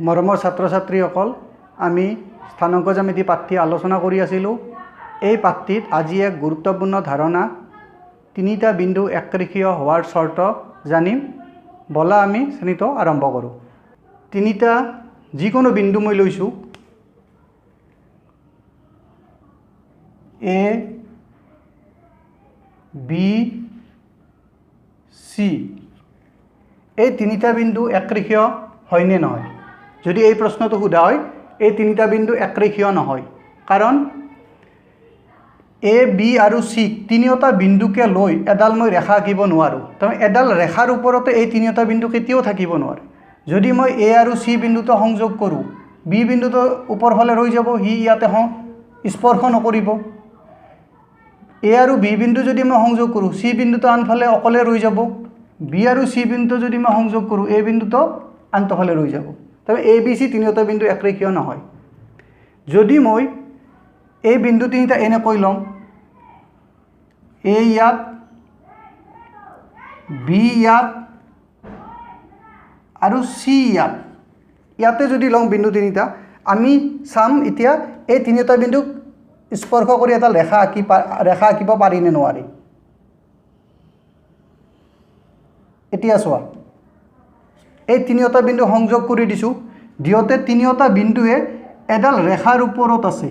মৰমৰ ছাত্ৰ ছাত্ৰীসকল, আমি স্থানাংক জ্যামিতি পাঠ্য আলোচনা কৰি আছিলোঁ। এই পাঠ্যত আজি এক গুৰুত্বপূৰ্ণ ধাৰণা তিনিটা বিন্দু একৰেখীয় হোৱাৰ চৰ্ত জানিম। বলা আমি শ্ৰেণীটো আৰম্ভ কৰোঁ। তিনিটা যিকোনো বিন্দু মই লৈছোঁ, এ বি চি। এই তিনিটা বিন্দু একৰেখীয় হয়নে নহয়? যদি এই প্ৰশ্নটো সোধা হয়, এই তিনিটা বিন্দু একৰেখীয় নহয়, কাৰণ এ বি আৰু চি তিনিওটা বিন্দুকে লৈ এডাল মই ৰেখা আঁকিব নোৱাৰোঁ। তাৰমানে এডাল ৰেখাৰ ওপৰতে এই তিনিওটা বিন্দু কেতিয়াও থাকিব নোৱাৰে। যদি মই এ আৰু চি বিন্দুটো সংযোগ কৰোঁ, বি বিন্দুটো ওপৰ ফালে ৰৈ যাব, সি ইয়াতে স্পৰ্শ নকৰিব। এ আৰু বি বিন্দু যদি মই সংযোগ কৰোঁ, চি বিন্দুটো আনফালে অকলে ৰৈ যাব। বি আৰু চি বিন্দু যদি মই সংযোগ কৰোঁ, এ বিন্দুটো আনটোফালে ৰৈ যাব। তাৰমানে এ বি চি তিনিওটা বিন্দু একৰেখীয় নহয়। যদি মই এই বিন্দু তিনিটা এনেকৈ ল'ম, এ ইয়াত, বি ইয়াত আৰু চি ইয়াত, ইয়াতে যদি লওঁ বিন্দু তিনিটা, আমি চাম এতিয়া এই তিনিটা বিন্দুক স্পৰ্শ কৰি এটা ৰেখা আঁকিব পাৰি নে নোৱাৰি। এতিয়া চোৱা, এই তিনিওটা বিন্দু সংযোগ কৰি দিছোঁ, দিওঁতে তিনিওটা বিন্দুৱে এডাল ৰেখাৰ ওপৰত আছে,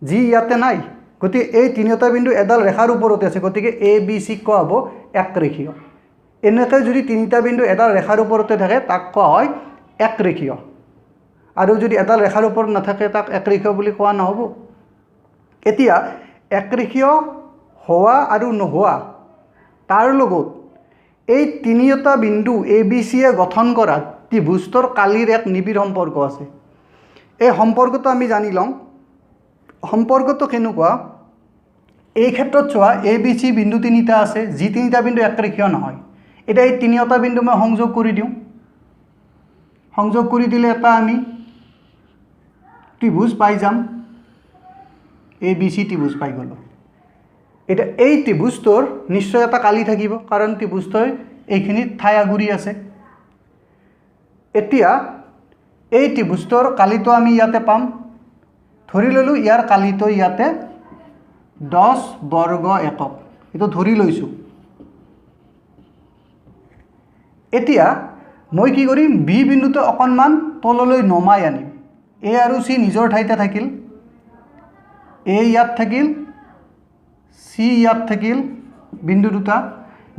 যি ইয়াতে নাই। গতিকে এই তিনিওটা বিন্দু এডাল ৰেখাৰ ওপৰতে আছে, গতিকে এ বি চি কোৱা হ'ব একৰেখীয়। এনেকৈ যদি তিনিটা বিন্দু এডাল ৰেখাৰ ওপৰতে থাকে, তাক কোৱা হয় একৰেখীয়। আৰু যদি এডাল ৰেখাৰ ওপৰত নাথাকে, তাক একৰেখীয় বুলি কোৱা নহ'ব। এতিয়া একৰেখীয় হোৱা আৰু নোহোৱা, তাৰ লগত এই তিনিওটা বিন্দু এ বি চিয়ে গঠন কৰা ত্ৰিভুজটোৰ কালিৰ এক নিবিড় সম্পৰ্ক আছে। এই সম্পৰ্কটো আমি জানি লওঁ। সম্পৰ্কটো কেনেকুৱা? এই ক্ষেত্ৰত চোৱা, এ বি চি বিন্দু তিনিটা আছে, যি তিনিটা বিন্দু একৰেখীয় নহয়। এতিয়া এই তিনিওটা বিন্দু মই সংযোগ কৰি দিওঁ। সংযোগ কৰি দিলে এটা আমি ত্ৰিভুজ পাই যাম, এ বি চি ত্ৰিভুজ পাই গ'লোঁ। এতিয়া এই ত্ৰিভুজটোৰ নিশ্চয় এটা কালি থাকিব, কাৰণ ত্ৰিভুজটোৱে এইখিনিত ঠাই আগুৰি আছে। এতিয়া এই ত্ৰিভুজটোৰ কালিটো আমি ইয়াতে পাম। ধৰি ল'লোঁ ইয়াৰ কালিটো ইয়াতে 10 বৰ্গ একক, এইটো ধৰি লৈছোঁ। এতিয়া মই কি কৰিম, বি বিন্দুটো অকণমান তললৈ নমাই আনিম। এ আৰু চি নিজৰ ঠাইতে থাকিল, এ ইয়াত থাকিল, চি ইয়াত থাকিল বিন্দু দুটা।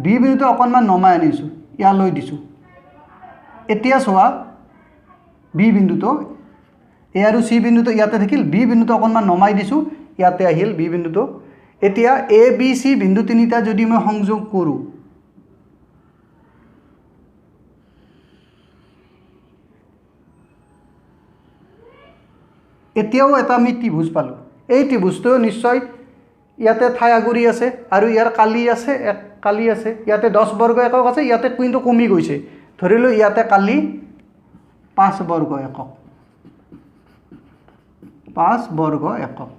বি বিন্দুটো অকণমান নমাই আনিছোঁ, ইয়ালৈ দিছোঁ। এতিয়া চোৱা, বি বিন্দুটো, এ আৰু চি বিন্দুটো ইয়াতে থাকিল, বি বিন্দুটো অকণমান নমাই দিছোঁ, ইয়াতে আহিল বি বিন্দুটো। এতিয়া এ বি চি বিন্দু তিনিটা যদি মই সংযোগ কৰোঁ, এতিয়াও এটা আমি ত্ৰিভুজ পালোঁ। এই ত্ৰিভুজটো নিশ্চয় ইয়াতে ঠাই আগুৰি আছে, আৰু ইয়াৰ কালি আছে, এক কালি আছে। ইয়াতে 10 বৰ্গ একক আছে, ইয়াতে কিন্তু কমি গৈছে। ধৰিলোঁ ইয়াতে কালি 5 বৰ্গ একক, 5 বৰ্গ একক।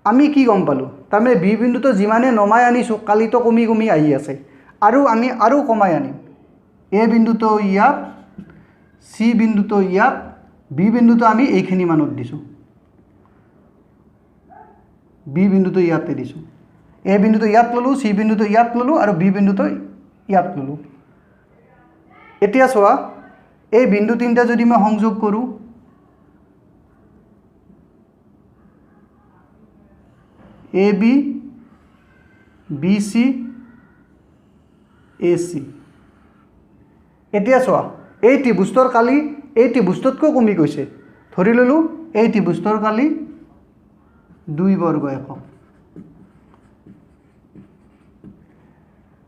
আমি কি গম পালোঁ? তাৰমানে বি বিন্দুটো যিমানে নমাই আনিছোঁ, কালিটো কমি কমি আহি আছে, আৰু আমি আৰু কমাই আনিম। এ বিন্দুটো ইয়াত, চি বিন্দুটো ইয়াত, বি বিন্দুটো আমি এইখিনি মানত দিছোঁ, বি বিন্দুটো ইয়াতে দিছোঁ। এ বিন্দুটো ইয়াত ল'লোঁ, চি বিন্দুটো ইয়াত ল'লোঁ, আৰু বি বিন্দুটো ইয়াত ল'লোঁ। এতিয়া চোৱা, এই বিন্দু তিনিটা যদি মই সংযোগ কৰোঁ, A B, B C, A C. এতিয়া চোৱা, এই ত্ৰিভুজটোৰ কালি এই ত্ৰিভুজটোতকৈ কমি গৈছে। ধৰি ল'লোঁ এই ত্ৰিভুজটোৰ কালি 2 বৰ্গ একক।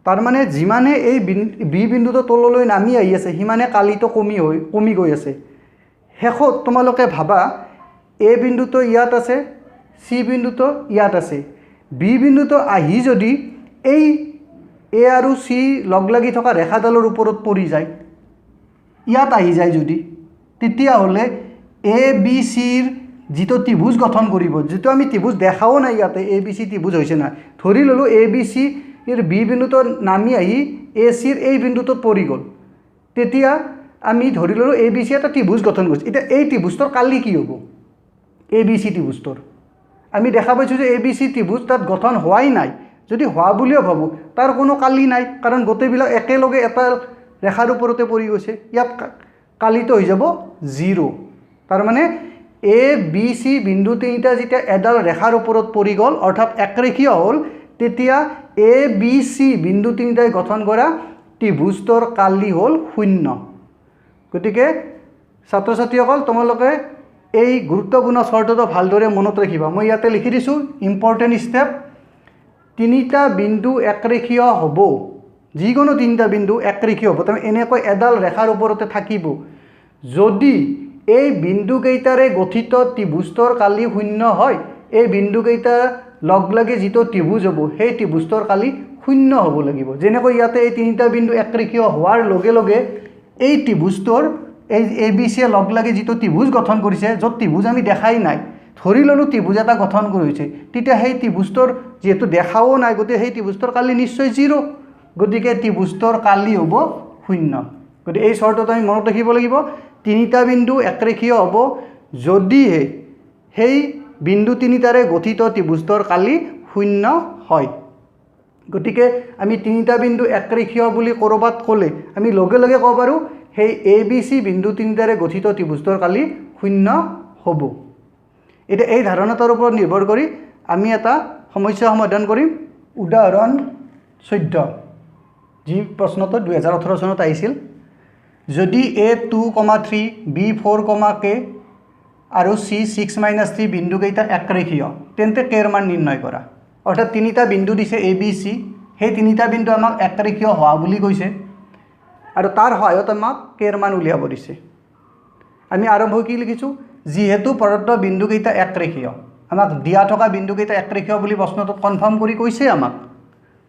তাৰমানে যিমানে এই বি বিন্দুটো তললৈ নামি আহি আছে, সিমানে কালিটো কমি গৈ আছে। শেষত তোমালোকে ভাবা, এ বিন্দুটো ইয়াত আছে, চি বিন্দুটো ইয়াত আছে, বি বিন্দুটো আহি যদি এই এ আৰু চি লগ লাগি থকা ৰেখাডালৰ ওপৰত পৰি যায়, ইয়াত আহি যায় যদি, তেতিয়াহ'লে এ বি চিৰ যিটো ত্ৰিভুজ গঠন কৰিব, যিটো আমি ত্ৰিভুজ দেখাও নাই ইয়াতে, এ বি চি ত্ৰিভুজ হৈছে নাই। ধৰি ল'লোঁ এ বি চিৰ বি বিন্দুটো নামি আহি এ চিৰ এই বিন্দুটোত পৰি গ'ল। তেতিয়া আমি ধৰি ল'লোঁ এ বি চি এটা ত্ৰিভুজ গঠন কৰিছে। এতিয়া এই ত্ৰিভুজটোৰ কালি কি হ'ব? এ বি চি ত্ৰিভুজটোৰ আমি দেখা পাইছোঁ যে এ বি চি ত্ৰিভুজ তাত গঠন হোৱাই নাই। যদি হোৱা বুলিও ভাবোঁ তাৰ কোনো কালি নাই, কাৰণ গোটেইবিলাক একেলগে এটা ৰেখাৰ ওপৰতে পৰি গৈছে। ইয়াত কালিটো হৈ যাব 0। তাৰমানে এ বি চি বিন্দু তিনিটা যেতিয়া এডাল ৰেখাৰ ওপৰত পৰি গ'ল অৰ্থাৎ একৰেখীয় হ'ল, তেতিয়া এ বি চি বিন্দু তিনিটাই গঠন কৰা ত্ৰিভুজটোৰ কালি হ'ল 0। গতিকে ছাত্ৰ ছাত্ৰীসকল তোমালোকে এই গুৰুত্বপূৰ্ণ চৰ্তটো ভালদৰে মনত ৰাখিবা। মই ইয়াতে লিখি দিছোঁ ইম্পৰ্টেণ্ট ষ্টেপ। তিনিটা বিন্দু একৰেখীয় হ'ব, যিকোনো তিনিটা বিন্দু একৰেখীয় হ'ব, তাৰমানে এনেকৈ এডাল ৰেখাৰ ওপৰতে থাকিব যদি এই বিন্দুকেইটাৰে গঠিত ত্ৰিভুজটোৰ কালি 0 হয়। এই বিন্দুকেইটা লগ লাগি যিটো ত্ৰিভুজ হ'ব সেই ত্ৰিভুজটোৰ কালি 0 হ'ব লাগিব। যেনেকৈ ইয়াতে এই তিনিটা বিন্দু একৰেখীয় হোৱাৰ লগে লগে এই ত্ৰিভুজটোৰ এই এ বি চিয়ে লগ লাগি যিটো ত্ৰিভুজ গঠন কৰিছে, য'ত ত্ৰিভুজ আমি দেখাই নাই, ধৰি ল'লোঁ ত্ৰিভুজ এটা গঠন কৰিছে, তেতিয়া সেই ত্ৰিভুজটোৰ যিহেতু দেখাও নাই গতিকে সেই ত্ৰিভুজটোৰ কালি নিশ্চয় 0। গতিকে ত্ৰিভুজটোৰ কালি হ'ব 0। গতিকে এই চৰ্তটো আমি মনত ৰাখিব লাগিব। তিনিটা বিন্দু একৰেখীয় হ'ব যদিহে সেই বিন্দু তিনিটাৰে গঠিত ত্ৰিভুজটোৰ কালি 0 হয়। গতিকে আমি তিনিটা বিন্দু একৰেখীয় বুলি ক'ৰবাত ক'লে আমি লগে লগে ক'ব পাৰোঁ সেই এ বি চি বিন্দু তিনিটাৰে গঠিত ত্ৰিভুজটোৰ কালি 0 হ'ব। এতিয়া এই ধাৰণাটোৰ ওপৰত নিৰ্ভৰ কৰি আমি এটা সমস্যা সমাধান কৰিম। উদাহৰণ 14, যি প্ৰশ্নটো 2018 চনত আহিছিল। যদি এ 2,3 বি 4,k আৰু চি 6-3 বিন্দুকেইটা একৰেখীয় তেন্তে কেৰ মান নিৰ্ণয় কৰা। অৰ্থাৎ তিনিটা বিন্দু দিছে এ বি চি, সেই তিনিটা বিন্দু আমাক একৰেখীয় হোৱা বুলি কৈছে আৰু তাৰ সহায়ত আমাক কেৰ মান উলিয়াব দিছে। আমি আৰম্ভ কি লিখিছোঁ? যিহেতু প্ৰদত্ত বিন্দুকেইটা একৰেখীয়, আমাক দিয়া থকা বিন্দুকেইটা একৰেখীয় বুলি প্ৰশ্নটোত কনফাৰ্ম কৰি কৈছে আমাক।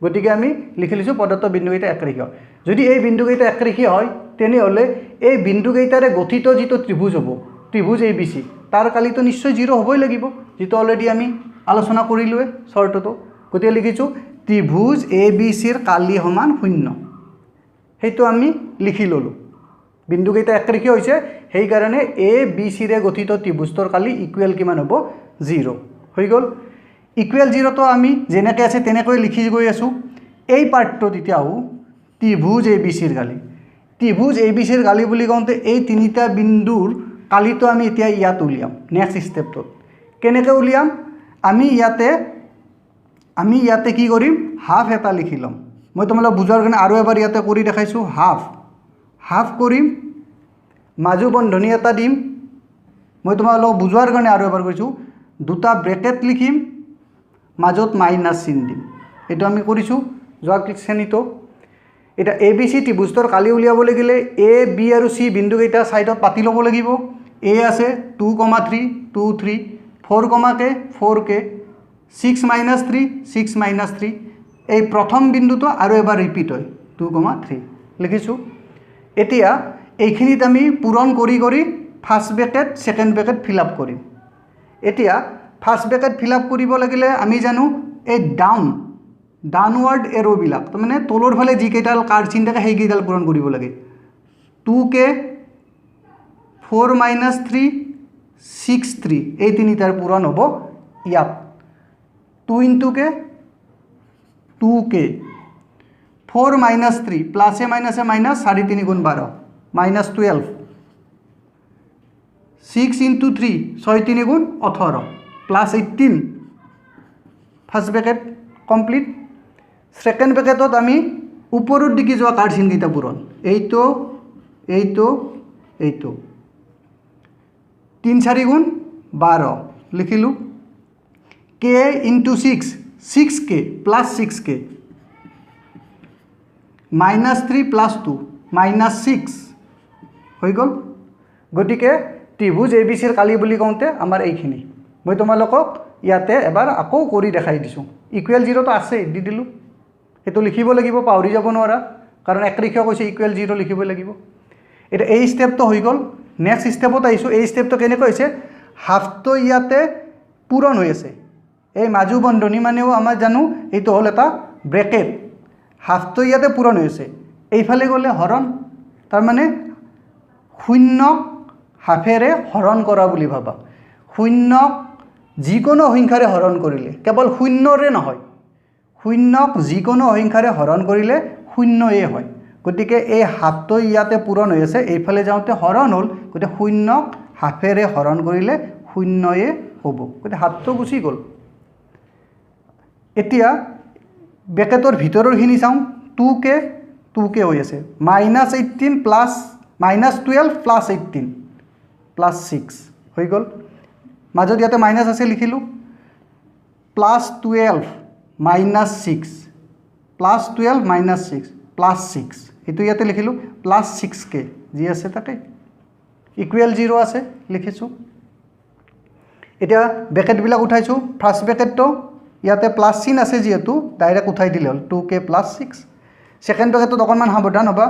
গতিকে আমি লিখি লৈছোঁ প্ৰদত্ত বিন্দুকেইটা একৰেখীয়। যদি এই বিন্দুকেইটা একৰেখীয় হয় তেনেহ'লে এই বিন্দুকেইটাৰে গঠিত যিটো ত্ৰিভুজ হ'ব, ত্ৰিভুজ এ বি চি, তাৰ কালিটো নিশ্চয় 0 হ'বই লাগিব, যিটো অলৰেডি আমি আলোচনা কৰিলোৱে চৰ্তটো। গতিকে লিখিছোঁ ত্ৰিভুজ এ বি চিৰ কালি সমান 0। সেইটো আমি লিখি ল'লোঁ। বিন্দুকেইটা একৰেখীয় হৈছে, সেইকাৰণে এ বি চিৰে গঠিত ত্ৰিভুজটোৰ কালি ইকুৱেল কিমান হ'ব? 0 হৈ গ'ল। ইকুৱেল 0টো আমি যেনেকৈ আছে তেনেকৈ লিখি গৈ আছোঁ। এই পাৰ্টটোত এতিয়া আহোঁ ত্ৰিভুজ এ বি চিৰ কালি। ত্ৰিভুজ এ বি চিৰ কালি বুলি কওঁতে এই তিনিটা বিন্দুৰ কালিটো আমি এতিয়া ইয়াত উলিয়াম নেক্সট ষ্টেপটোত। কেনেকৈ উলিয়াম? আমি ইয়াতে কি কৰিম? হাফ এটা লিখি ল'ম। মই তোমালোকক বুজোৱাৰ কাৰণে আৰু এবাৰ ইয়াতে কৰি দেখাইছোঁ। হাফ কৰিম, মাজু বন্ধনী এটা দিম। মই তোমালোকক বুজোৱাৰ কাৰণে আৰু এবাৰ কৈছোঁ, দুটা ব্ৰেকেট লিখিম, মাজত মাইনাছ চিন দিম। এইটো আমি কৰিছোঁ যোৱা শ্ৰেণীটো। এতিয়া এ বি চি ত্ৰিভুজটোৰ কালি উলিয়াব লাগিলে এ বি আৰু চি বিন্দুকেইটা ছাইডত পাতি ল'ব লাগিব। এ আছে 2,3 2 3, 4,k 4k, 6-3 6-3। এই প্ৰথম বিন্দুটো আৰু এবাৰ ৰিপিট হয় 2,3 লিখিছোঁ। এতিয়া এইখিনিত আমি পূৰণ কৰি কৰি first bracket second bracket fill up কৰিম। এতিয়া ফাৰ্ষ্ট ব্ৰেকেট ফিল আপ কৰিব লাগিলে আমি জানো এই ডাউনৱাৰ্ড এৰ'বিলাক, তাৰমানে তলৰ ফালে যিকেইডাল কাৰ চিন থাকে সেইকেইডাল পূৰণ কৰিব লাগে। 2k 4-3 6-3 এই তিনিটাৰ পূৰণ হ'ব ইয়াত। 2 × k 2k, 4-3 প্লাছে মাইনাছে minus 4-3 × 12 -12, 6 × 3 6-3 × 18 +18। First bracket complete. Second ব্ৰেকেটত আমি ওপৰৰ দিকে যোৱা কাৰ চিনকেইটা পূৰণ, এইটো 3-4 × 12 লিখিলোঁ। k × 6 6k +6k, -3 + 2 -6 হৈ গ'ল। গতিকে ত্ৰিভুজ এ বি চিৰ কালি বুলি কওঁতে আমাৰ এইখিনি। মই তোমালোকক ইয়াতে এবাৰ আকৌ কৰি দেখাই দিছোঁ। ইকুৱেল 0টো আছে, দি দিলোঁ। সেইটো লিখিব লাগিব, পাহৰি যাব নোৱাৰা, কাৰণ একৰেখীয় কৈছে ইকুৱেল 0 লিখিব লাগিব। এতিয়া এই ষ্টেপটো হৈ গ'ল। নেক্সট ষ্টেপত আহিছোঁ। এই ষ্টেপটো কেনেকৈ হৈছে? হাফটো ইয়াতে পূৰণ হৈ আছে। এই মাজু বন্ধনী মানেও আমাৰ জানো এইটো হ'ল এটা ব্ৰেকেট। হাফটো ইয়াতে পূৰণ হৈ আছে, এইফালে গ'লে হৰণ, তাৰমানে শূন্যক হাফেৰে হৰণ কৰা বুলি ভাবা শূন্যক যিকোনো সংখ্যাৰে হৰণ কৰিলে কেৱল শূন্যৰে নহয় শূন্যক যিকোনো সংখ্যাৰে হৰণ কৰিলে শূন্যই হয় গতিকে এই হাফটো ইয়াতে পূৰণ হৈ আছে এইফালে যাওঁতে হৰণ হ'ল গতিকে শূন্যক হাফেৰে হৰণ কৰিলে শূন্যই হ'ব গতিকে হাফটো গুচি গ'ল এতিয়া ব্ৰেকেটৰ ভিতৰৰখিনি চাওঁ 2k হৈ আছে -18 প্লাছ -12 প্লাছ 18 প্লাছ 6 হৈ গ'ল মাজত ইয়াতে মাইনাছ আছে লিখিলোঁ +12 -6 +12 -6 +6 এইটো ইয়াতে লিখিলোঁ +6k যি আছে তাতে ইকুৱেল 0 আছে লিখিছোঁ এতিয়া ব্ৰেকেটবিলাক উঠাইছোঁ ফাৰ্ষ্ট ব্ৰেকেটটো ইয়াতে প্লাছ চিন আছে যিহেতু ডাইৰেক্ট উঠাই দিলে হ'ল 2k + 6 সেকেন্ড ব্ৰেকেটত অকণমান সাৱধান হ'বা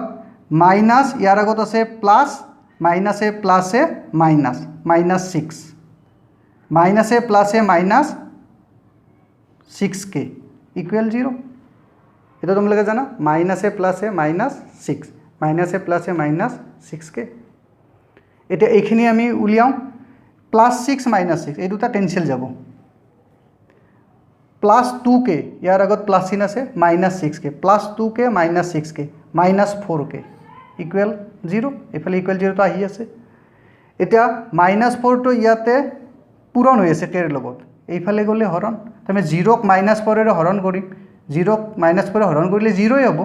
মাইনাছ ইয়াৰ আগত আছে প্লাছ মাইনাছে প্লাছে মাইনাছ -6 মাইনাছে প্লাছে -6k ইকুৱেল 0 এটা তোমালোকে জানা মাইনাছে প্লাছে -6 মাইনাছে প্লাছে -6k এতিয়া এইখিনি আমি উলিয়াওঁ +6 -6 এই দুটা কেনসেল যাব +2k ইয়াৰ আগত প্লাছ চিন আছে -6k +2k -6k -4k equal 0 এইফালে ইকুৱেল 0 তো আহি আছে এতিয়া -4 তো ইয়াতে পূৰণ হৈ আছে কেৰ লগত এইফালে গ'লে হৰণ তাৰমানে 0ক -4ৰে হৰণ কৰিম 0ক -4ৰে হৰণ কৰিলে 0ই হ'ব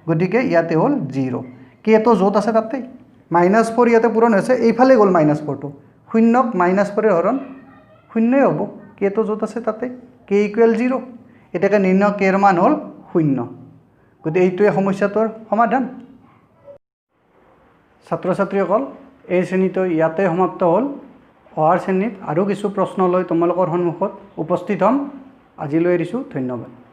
গতিকে ইয়াতে হ'ল 0 কে তো য'ত আছে তাতে -4 ইয়াতে পূৰণ হৈছে এইফালে গ'ল -4 তো শূন্যক -4ৰে হৰণ শূন্যই হ'ব কে তো য'ত আছে তাতে k ইকুৱেল 0 এটাকে নিৰ্ণয় কেৰ মান হ'ল 0 গতিকে এইটোৱে সমস্যাটোৰ সমাধান ছাত্ৰ ছাত্ৰীসকল এই শ্ৰেণীটো ইয়াতে সমাপ্ত হ'ল অহাৰ শ্ৰেণীত আৰু কিছু প্ৰশ্ন লৈ তোমালোকৰ সন্মুখত উপস্থিত হ'ম আজিলৈ এৰিছোঁ ধন্যবাদ